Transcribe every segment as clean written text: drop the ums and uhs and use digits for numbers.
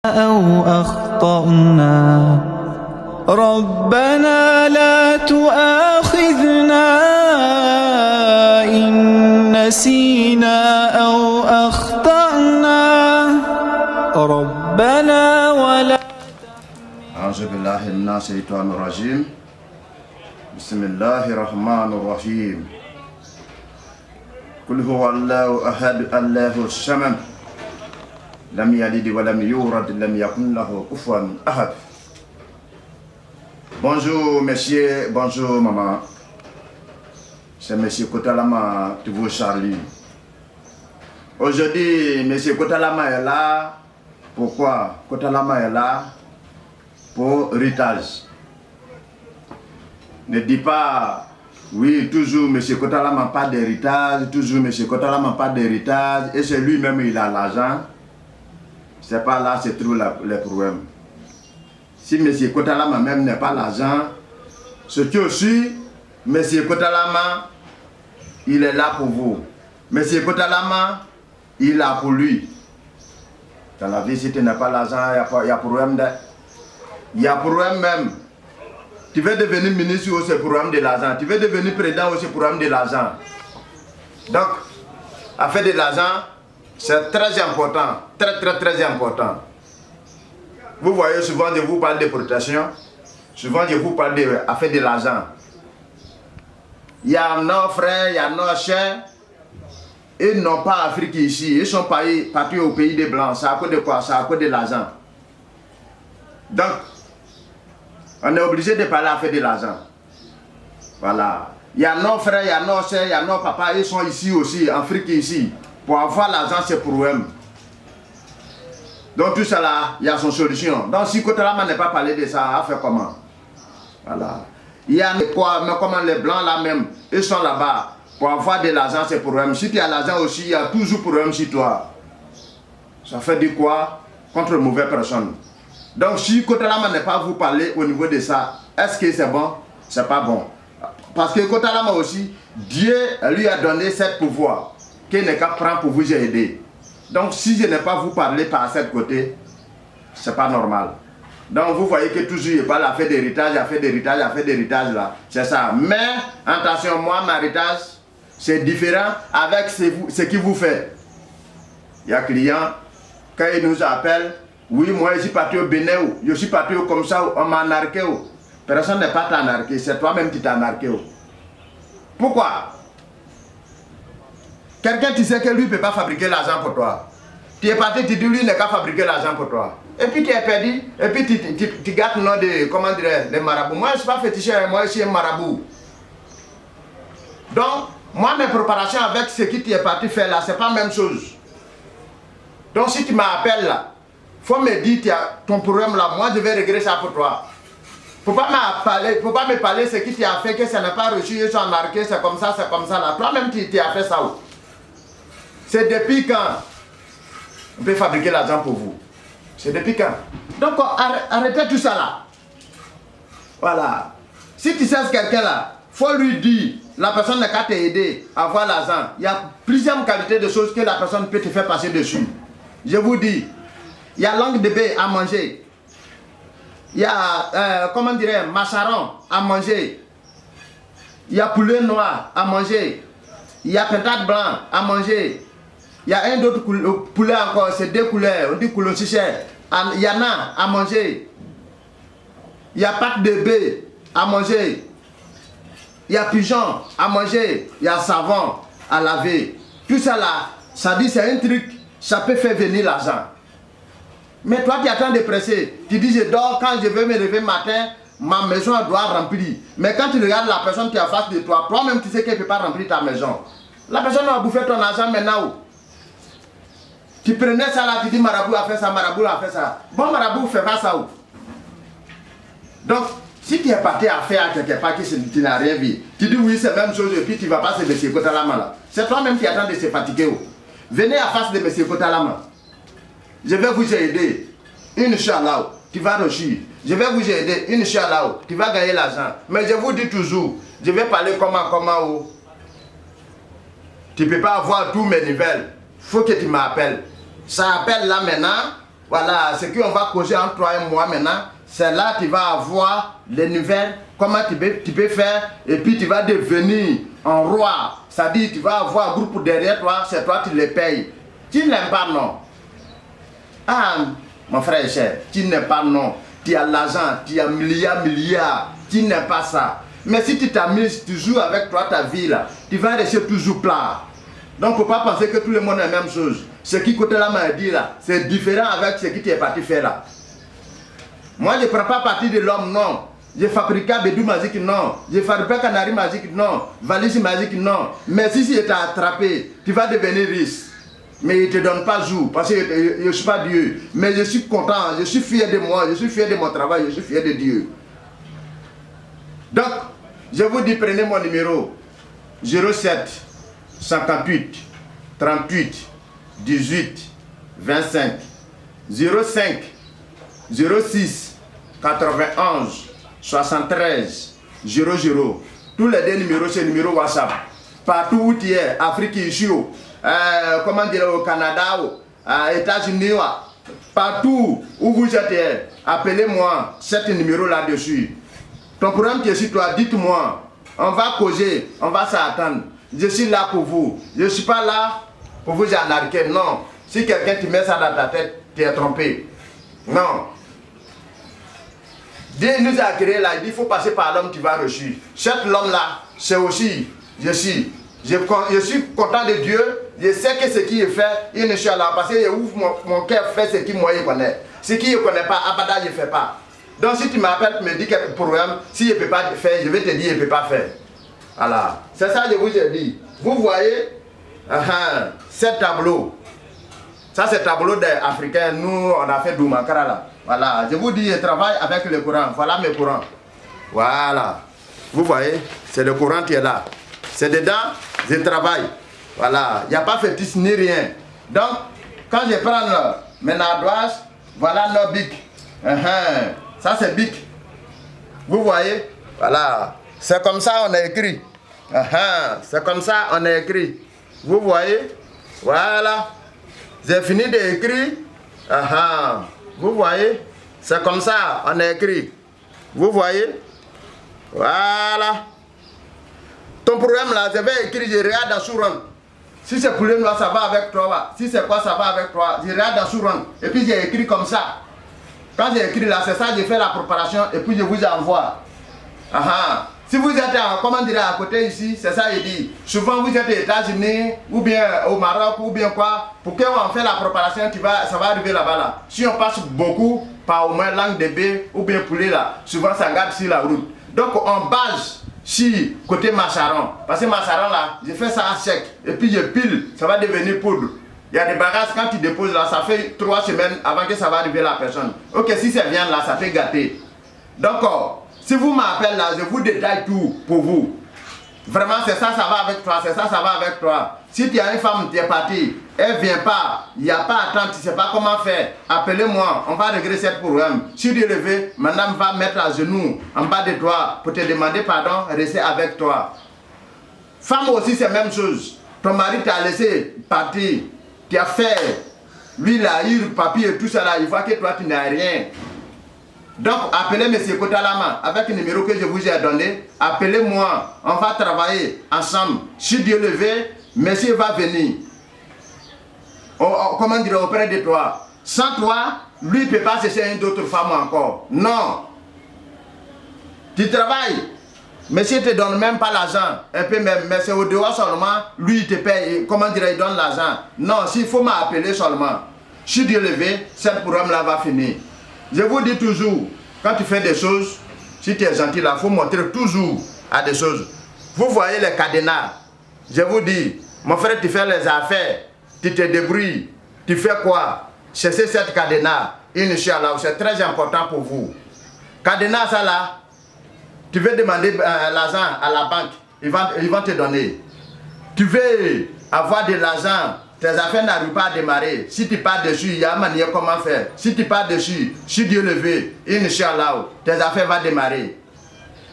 أو أخطأنا ربنا لا تؤاخذنا إن نسينا أو أخطأنا ربنا ولا أعوذ بالله من الشيطان الرجيم بسم الله الرحمن الرحيم قل هو الله أحد الله الصمد لم يلد ولم يولد لم يكن له كفوا أحد. Bonjour messieurs, bonjour maman. C'est monsieur Kotalama qui vous salue. Aujourd'hui, monsieur Kotalama est là. Pourquoi? Kotalama est là pour héritage. Ne dis pas, oui, toujours monsieur Kotalama pas d'héritage, toujours monsieur Kotalama pas d'héritage, et c'est lui-même il a l'argent. C'est pas là, c'est trop le problème. Si monsieur Kotalama même n'est pas l'argent, ce qui aussi, monsieur Kotalama, il est là pour vous. Monsieur Kotalama, il est là pour lui. Dans la vie, si tu n'as pas l'argent, il y a problème. Il y a problème même. Tu veux devenir ministre aussi, problème de l'argent. Tu veux devenir président aussi, problème de l'argent. Donc, affaire de l'argent, c'est très important. Très important. Vous voyez, souvent je vous parle de protection. Souvent je vous parle d'affaire de l'argent. Il y a nos frères, il y a nos chers. Ils n'ont pas Afrique ici. Ils sont partis au pays des Blancs. C'est à cause de quoi? C'est à cause de l'argent. Donc, on est obligé de parler à faire de l'argent. Voilà. Il y a nos frères, il y a nos soeurs, il y a nos papas, ils sont ici aussi, en Afrique ici. Pour avoir l'argent, c'est pour eux. Donc tout ça là, il y a son solution. Donc si Kotalama n'est pas parlé de ça, à faire comment? Voilà. Il y a quoi, mais comment les blancs là même, ils sont là-bas. Pour avoir de l'argent, c'est pour eux. Si tu as l'argent aussi, il y a toujours pour eux sur toi. Ça fait du quoi? Contre une mauvaise personne. Donc si Kotalama n'est pas vous parler au niveau de ça, est-ce que c'est bon? C'est pas bon. Parce que Kotalama aussi, Dieu lui a donné ce pouvoir qu'il n'est qu'à prendre pour vous aider. Donc si je n'ai pas vous parler par cette côté, c'est pas normal. Donc vous voyez que toujours il parle à faire d'héritage, à faire d'héritage là. C'est ça. Mais attention, moi, mon héritage, c'est différent avec ce qui vous fait. Il y a un client, quand il nous appelle, oui, moi je suis parti au Bénin, je suis parti comme ça, on m'a narqué. Personne n'est pas t'anarqué, c'est toi-même qui t'as narqué. Pourquoi? Quelqu'un, tu sais que lui ne peut pas fabriquer l'argent pour toi. Tu es parti, tu dis lui n'est qu'à fabriquer l'argent pour toi. Et puis tu es perdu, et puis tu gardes le nom de, comment dire, les marabouts. Moi je ne suis pas féticheur, moi je suis un marabout. Donc, moi mes préparations avec ce que tu es parti faire là, c'est pas la même chose. Donc si tu m'appelles là, il faut me dire ton problème là, moi je vais régler ça pour toi. Faut pas me parler ce qui tu as fait, que ça n'a pas reçu, ils sont marqués, c'est comme ça là. Toi-même tu as fait ça où? C'est depuis quand on peut fabriquer l'argent pour vous? C'est depuis quand? Donc arrêtez tout ça là. Voilà. Si tu sais quelqu'un là, faut lui dire, la personne n'a qu'à t'aider à avoir l'argent. Il y a plusieurs qualités de choses que la personne peut te faire passer dessus. Je vous dis, il y a langue de bœuf à manger. Il y a, comment dirais, macharon à manger. Il y a poulet noir à manger. Il y a patate blanc à manger. Il y a un autre poulet encore, c'est deux couleurs, on dit couleur chichère. Il y en a à manger. Il y a pâte de bœuf à manger. Il y a pigeon à manger. Il y a savon à laver. Tout ça là, ça dit c'est un truc, ça peut faire venir l'argent. Mais toi tu attends de presser. Tu dis je dors, quand je vais me lever le matin, ma maison doit remplir. Mais quand tu regardes la personne qui est en face de toi, toi-même tu sais qu'elle ne peut pas remplir ta maison. La personne va bouffer ton argent maintenant. Tu prenais ça là, tu dis marabout a fait ça, marabout a fait ça. Bon marabout fait pas ça où? Donc, si tu es parti à faire quelque part que tu n'as rien vu, tu dis oui c'est la même chose et puis tu ne vas pas se laisser Kotalama là. C'est toi-même qui attends de se fatiguer où? Venez à face de M. Kotalama. Je vais vous aider. Inch'Allah, tu vas réussir. Je vais vous aider. Inch'Allah, tu vas gagner l'argent. Mais je vous dis toujours, je vais parler comment où? Tu ne peux pas avoir tous mes niveaux. Il faut que tu m'appelles. Ça appelle là maintenant, Voilà, ce qu'on va causer entre toi et moi maintenant, c'est là que tu vas avoir les nouvelles, comment tu peux faire, et puis tu vas devenir un roi. C'est-à-dire tu vas avoir un groupe derrière toi, c'est toi qui les payes. Tu n'aimes pas, non? Ah, mon frère et cher, tu n'aimes pas, non? Tu as l'argent, tu as milliards, tu n'aimes pas ça. Mais si tu t'amuses, tu joues avec toi ta vie là, tu vas rester toujours plat. Donc, il ne faut pas penser que tout le monde a la même chose. Ce qui coûte la maladie là, c'est différent avec ce que tu es parti faire là. Moi, je ne prends pas partie de l'homme, non. Je fabrique bédou magique, non. Je fabrique canari magique, non. Valise magique, non. Mais si tu es attrapé, tu vas devenir riche. Mais il ne te donne pas jour, parce que je ne suis pas Dieu. Mais je suis content, je suis fier de moi, je suis fier de mon travail, je suis fier de Dieu. Donc, je vous dis, prenez mon numéro 07 58 38 18 25 05 06 91 73 00. Tous les deux numéros, c'est le numéro WhatsApp. Partout où tu es, Afrique ici, comment dire, au Canada, aux États-Unis, partout où vous êtes, appelez-moi cet numéro là-dessus. Ton problème qui est sur toi, dites-moi. On va causer, on va s'attendre. Je suis là pour vous. Je ne suis pas là pour vous anarquer. Non. Si quelqu'un te met ça dans ta tête, tu es trompé. Non. Dieu nous a créé là, il dit il faut passer par l'homme qui va reçu. Cet homme-là, c'est aussi, je suis content de Dieu, je sais que ce qui est fait, il ne suis là, parce que mon cœur fait ce qui moi il connaît. Ce qui ne connaît pas, abada, je ne fais pas. Donc si tu m'appelles, tu me dis quel problème, si je ne peux pas faire, je vais te dire je ne peux pas faire. Voilà, c'est ça que je vous ai dit. Vous voyez, ce tableau, ça c'est le tableau des Africains, nous on a fait Doumakara là. Voilà, je vous dis, je travaille avec le Coran. Voilà mes Corans. Voilà. Vous voyez, c'est le Coran qui est là. C'est dedans, je travaille. Voilà, il n'y a pas fétiche ni rien. Donc, quand je prends mes ardoises, voilà nos bics. Ça c'est bic. Vous voyez, voilà. C'est comme ça on a écrit. C'est comme ça on a écrit. Vous voyez, voilà. J'ai fini d'écrire. Vous voyez, c'est comme ça, on a écrit. Vous voyez, voilà. Ton problème là, je vais écrire, je regarde dans Souran. Si c'est problème là, ça va avec toi. Si c'est quoi, ça va avec toi. Je regarde dans Souran. Et puis j'ai écrit comme ça. Quand j'ai écrit là, c'est ça, j'ai fait la préparation et puis je vous envoie. Si vous êtes comment dire, à côté ici, c'est ça il dit. Souvent vous êtes aux États-Unis ou bien au Maroc ou bien quoi. Pour qu'on fait la préparation, ça va arriver là-bas là. Si on passe beaucoup par au moins langue de bœuf ou bien poulet là, souvent ça garde sur la route. Donc on base si côté macaron. Parce que macaron là, je fais ça à sec et puis je pile, ça va devenir poudre. Il y a des bagages quand tu déposes là, ça fait 3 semaines avant que ça va arriver à la personne. Ok, si c'est viande là, ça fait gâter. Donc si vous m'appelez là, je vous détaille tout pour vous. Vraiment, c'est ça, ça va avec toi, c'est ça, ça va avec toi. Si tu as une femme, tu es parti, elle ne vient pas, il n'y a pas à attendre, tu ne sais pas comment faire, appelez-moi, on va régler ce problème. Si tu es levé, madame va mettre à genoux en bas de toi pour te demander pardon, rester avec toi. Femme aussi, c'est la même chose. Ton mari t'a laissé partir, tu as fait, lui, il a eu le papier et tout ça là, il voit que toi, tu n'as rien. Donc, appelez M. Kotalama avec le numéro que je vous ai donné. Appelez-moi, on va travailler ensemble. Si Dieu le veut, monsieur va venir. Comment dire, auprès de toi. Sans toi, lui ne peut pas chercher une autre femme encore. Non. Tu travailles. Monsieur ne te donne même pas l'argent. Un peu même, mais c'est au dehors seulement. Lui, il te paye. Comment dire, il donne l'argent. Non, s'il faut m'appeler seulement. Si Dieu le veut, ce programme-là va finir. Je vous dis toujours, quand tu fais des choses, si tu es gentil là, il faut montrer toujours à des choses. Vous voyez les cadenas. Je vous dis, mon frère, tu fais les affaires, tu te débrouilles, tu fais quoi? Cherchez cette cadenas. Inch'Allah, c'est très important pour vous. Cadenas, ça là, tu veux demander l'argent à la banque, ils vont te donner. Tu veux avoir de l'argent, tes affaires n'arrivent pas à démarrer. Si tu pars dessus, il y a une manière comment faire. Si tu pars dessus, si Dieu le veut, Inch'Allah, tes affaires vont démarrer.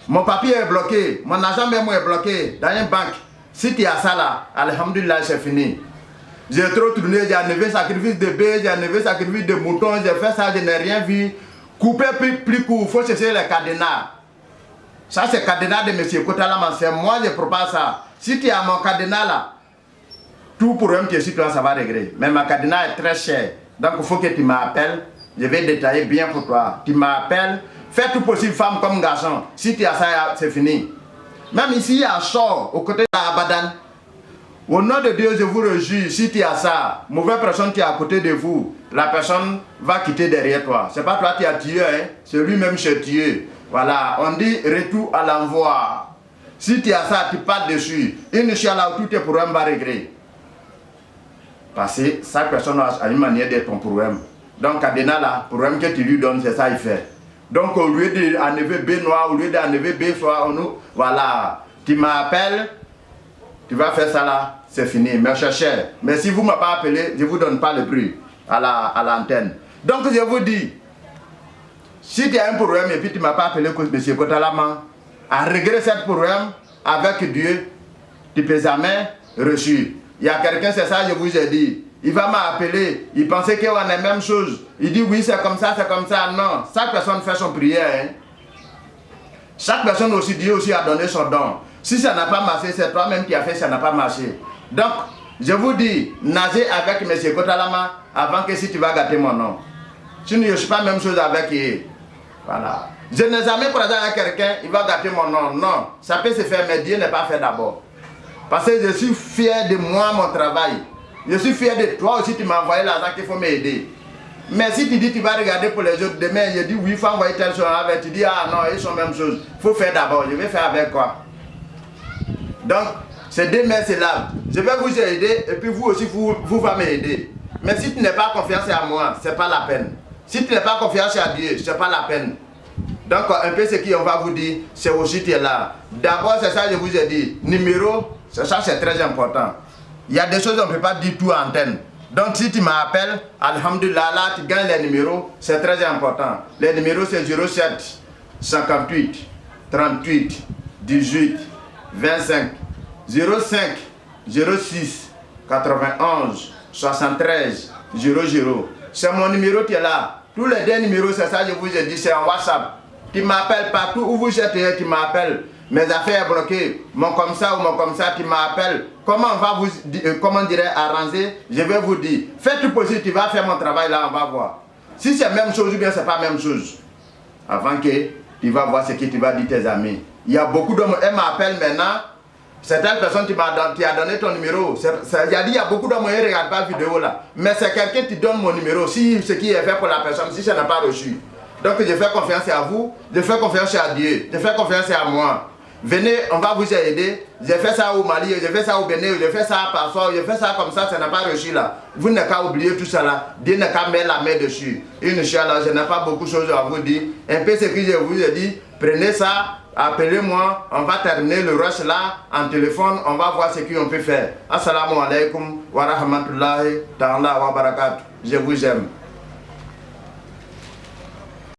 Mon papier est bloqué, mon argent même est bloqué dans une banque. Si tu as ça là, alhamdulillah, c'est fini. J'ai trop tourné, j'ai enlevé sacrifice de bœuf, j'ai enlevé sacrifice de mouton, j'ai fait ça, je n'ai rien vu. Couper plus court, il faut chercher les cadenas. Ça, c'est le cadenas de M. Kotalama, c'est moi je propose ça. Si tu as mon cadenas là, tout problème qui est sur toi, ça va régler. Mais ma cadenas est très cher. Donc il faut que tu m'appelles. Je vais détailler bien pour toi. Tu m'appelles. Fais tout possible, femme comme garçon. Si tu as ça, c'est fini. Même ici, à Chor, au côté de Abadan. Au nom de Dieu, je vous rejure, si tu as ça, mauvaise personne qui est à côté de vous, la personne va quitter derrière toi. C'est pas toi qui as tué, hein? C'est lui-même qui a tué. Voilà, on dit retour à l'envoi. Si tu as ça, tu pars dessus. Inch'Allah, tous tes problèmes vont régler. Parce que chaque personne a une manière d'être ton problème. Donc, Kadena, là, le problème que tu lui donnes, c'est ça qu'il fait. Donc, au lieu d'enlever B noir, au lieu d'enlever B soir, voilà, tu m'appelles, tu vas faire ça là, c'est fini. Mais cher. Mais si vous ne m'avez pas appelé, je ne vous donne pas le prix à l'antenne. Donc, je vous dis, si tu as un problème et puis tu ne m'as pas appelé, M. Kotalama, à régler ce problème avec Dieu, tu ne peux jamais reçu. Il y a quelqu'un, c'est ça, je vous ai dit. Il va m'appeler, il pensait qu'on a la même chose. Il dit oui, c'est comme ça, c'est comme ça. Non, chaque personne fait son prière. Hein. Chaque personne aussi, Dieu aussi a donné son don. Si ça n'a pas marché, c'est toi-même qui as fait, ça n'a pas marché. Donc, je vous dis, nagez avec M. Kotalama avant que si tu vas gâter mon nom. Sinon, je ne suis pas la même chose avec lui. Voilà. Je n'ai jamais croisé avec quelqu'un, il va gâter mon nom. Non, ça peut se faire, mais Dieu n'est pas fait d'abord. Parce que je suis fier de moi, mon travail. Je suis fier de toi aussi, tu m'as envoyé l'argent qu'il faut m'aider. Mais si tu dis tu vas regarder pour les autres, demain je dis oui, il faut envoyer telle chose avec, tu dis ah non, ils sont la même chose. Il faut faire d'abord, je vais faire avec quoi. Donc, c'est deux mains, c'est là. Je vais vous aider et puis vous aussi, vous va m'aider. Mais si tu n'as pas confiance à moi, ce n'est pas la peine. Si tu n'as pas confiance à Dieu, ce n'est pas la peine. Donc, un peu ce qu'on va vous dire, c'est aussi tu es là. D'abord, c'est ça que je vous ai dit. Numéro, ça c'est très important. Il y a des choses qu'on ne peut pas dire tout à antenne. Donc si tu m'appelles, alhamdulillah, là, tu gagnes les numéros, c'est très important. Les numéros c'est 07 58 38 18 25 05 06 91 73 00. C'est mon numéro qui est là. Tous les deux numéros, c'est ça que je vous ai dit, c'est en WhatsApp. Tu m'appelles partout où vous êtes, tu m'appelles. Mes affaires bloquées, mon comme ça ou mon comme ça, tu m'appelles. Comment on va vous, comment dirais arranger? Je vais vous dire. Fais tout possible, tu vas faire mon travail là, on va voir. Si c'est la même chose ou bien c'est pas la même chose. Avant que tu vas voir ce que tu vas dire tes amis. Il y a beaucoup d'hommes, elle m'appelle maintenant. Certaines personnes qui a donné ton numéro. Il y a beaucoup d'hommes qui ne regardent pas la vidéo là. Mais c'est quelqu'un qui donne mon numéro. Si ce qui est fait pour la personne, si ça n'a pas reçu. Donc je fais confiance à vous, je fais confiance à Dieu, je fais confiance à moi. Venez, on va vous aider. J'ai fait ça au Mali, j'ai fait ça au Bénin, j'ai fait ça parfois, j'ai fait ça comme ça n'a pas reçu là. Vous n'avez qu'à oublier tout ça là. Dieu n'a qu'à mettre la main dessus. Inch'Allah, je n'ai pas beaucoup de choses à vous dire. Un peu ce que je vous ai dit, prenez ça, appelez-moi, on va terminer le rush là en téléphone, on va voir ce qu'on peut faire. Assalamu alaikum wa rahmatullahi ta'ala wa barakatuh. Je vous aime.